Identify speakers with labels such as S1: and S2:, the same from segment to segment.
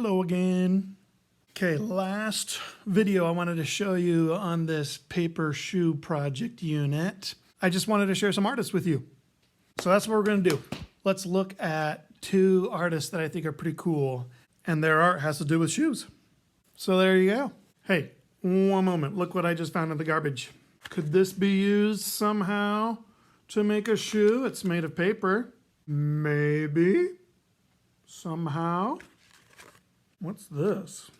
S1: Hello again. Okay, last video I wanted to show you on this paper shoe project unit. I just wanted to share some artists with you. So that's what we're going to do. Let's look at two artists that I think are pretty cool, and their art has to do with shoes. So there you go. Hey, one moment. Look what I just found in the garbage. Could this be used somehow to make a shoe? It's made of paper. Maybe. Somehow. What's this?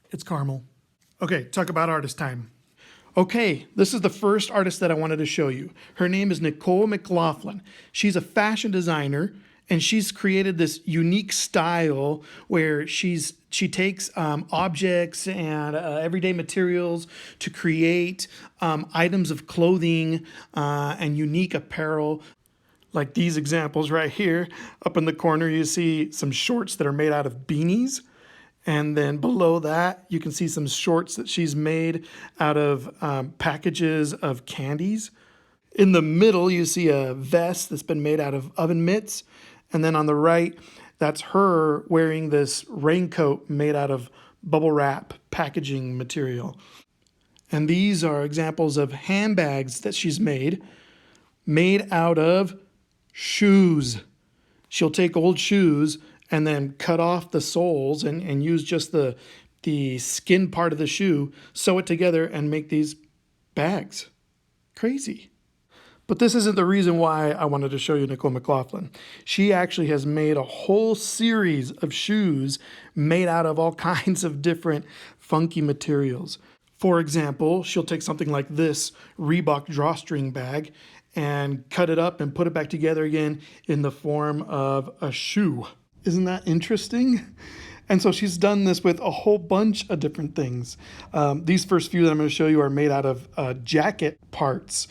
S1: It's caramel. Okay, talk about artist time. Okay, this is the first artist that I wanted to show you. Her name is Nicole McLaughlin. She's a fashion designer, and she's created this unique style where she takes objects and everyday materials to create items of clothing and unique apparel. Like these examples right here. Up in the corner, you see some shorts that are made out of beanies. And then below that, you can see some shorts that she's made out of packages of candies. In the middle, you see a vest that's been made out of oven mitts. And then on the right, that's her wearing this raincoat made out of bubble wrap packaging material. And these are examples of handbags that she's made out of shoes. She'll take old shoes and then cut off the soles and use just the skin part of the shoe, sew it together and make these bags. Crazy. But this isn't the reason why I wanted to show you Nicole McLaughlin. She actually has made a whole series of shoes made out of all kinds of different funky materials. For example, she'll take something like this Reebok drawstring bag and cut it up and put it back together again in the form of a shoe. Isn't that interesting? And so she's done this with a whole bunch of different things. These first few that I'm going to show you are made out of jacket parts,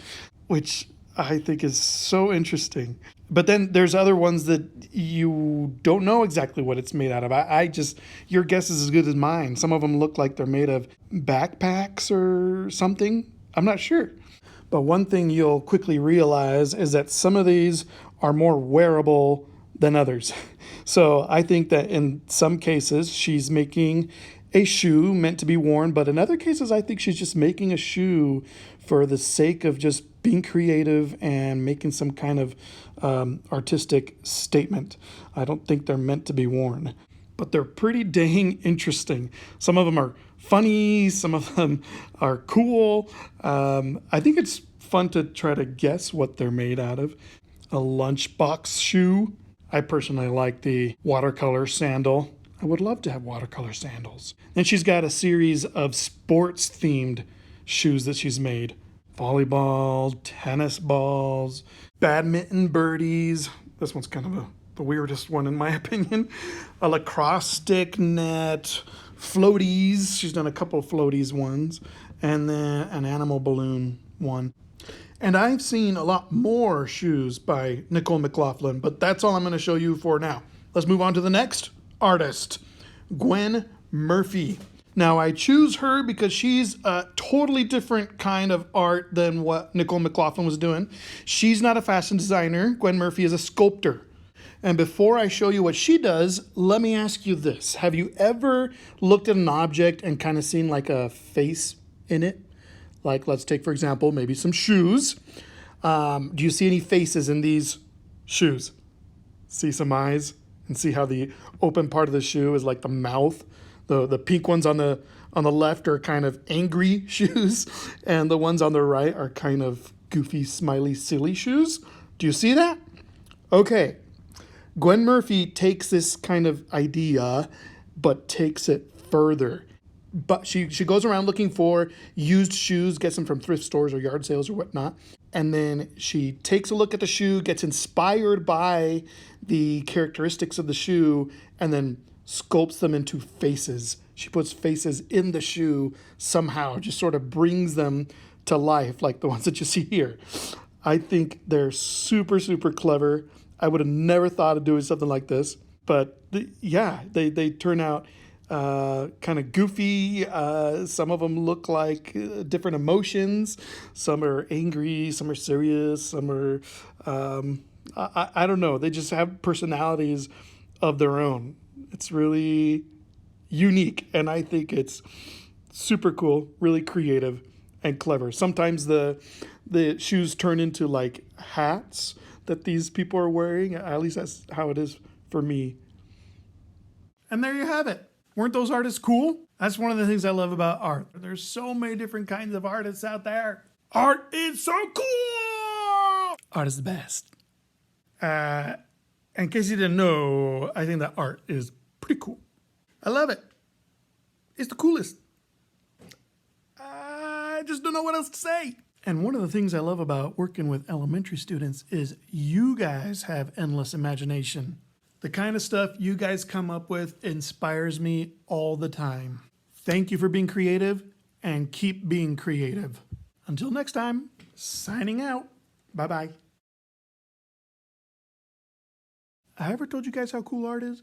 S1: which I think is so interesting. But then there's other ones that you don't know exactly what it's made out of. Your guess is as good as mine. Some of them look like they're made of backpacks or something. I'm not sure. But one thing you'll quickly realize is that some of these are more wearable than others. So I think that in some cases she's making a shoe meant to be worn, but in other cases I think she's just making a shoe for the sake of just being creative and making some kind of artistic statement. I don't think they're meant to be worn, but they're pretty dang interesting. Some of them are funny, some of them are cool. I think it's fun to try to guess what they're made out of. A lunchbox shoe. I personally like the watercolor sandal. I would love to have watercolor sandals. Then she's got a series of sports themed shoes that she's made. Volleyball, tennis balls, badminton birdies. This one's kind of the weirdest one in my opinion. A lacrosse stick net, floaties. She's done a couple of floaties ones. And then an animal balloon one. And I've seen a lot more shoes by Nicole McLaughlin, but that's all I'm going to show you for now. Let's move on to the next artist, Gwen Murphy. Now, I choose her because she's a totally different kind of art than what Nicole McLaughlin was doing. She's not a fashion designer. Gwen Murphy is a sculptor. And before I show you what she does, let me ask you this. Have you ever looked at an object and kind of seen like a face in it? Like, let's take, for example, maybe some shoes. Do you see any faces in these shoes? See some eyes? And see how the open part of the shoe is like the mouth? The pink ones on the left are kind of angry shoes, and the ones on the right are kind of goofy, smiley, silly shoes. Do you see that? Okay. Gwen Murphy takes this kind of idea, but takes it further. But she goes around looking for used shoes, gets them from thrift stores or yard sales or whatnot. And then she takes a look at the shoe, gets inspired by the characteristics of the shoe, and then sculpts them into faces. She puts faces in the shoe somehow, just sort of brings them to life, like the ones that you see here. I think they're super, super clever. I would have never thought of doing something like this. But they turn out kind of goofy. Some of them look like different emotions. Some are angry, some are serious, some are, I don't know. They just have personalities of their own. It's really unique, and I think it's super cool, really creative and clever. Sometimes the shoes turn into like hats that these people are wearing. At least that's how it is for me. And there you have it. Weren't those artists cool? That's one of the things I love about art. There's so many different kinds of artists out there. Art is so cool! Art is the best. In case you didn't know, I think that art is pretty cool. I love it. It's the coolest. I just don't know what else to say. And one of the things I love about working with elementary students is you guys have endless imagination. The kind of stuff you guys come up with inspires me all the time. Thank you for being creative, and keep being creative. Until next time, signing out. Bye-bye. I ever told you guys how cool art is?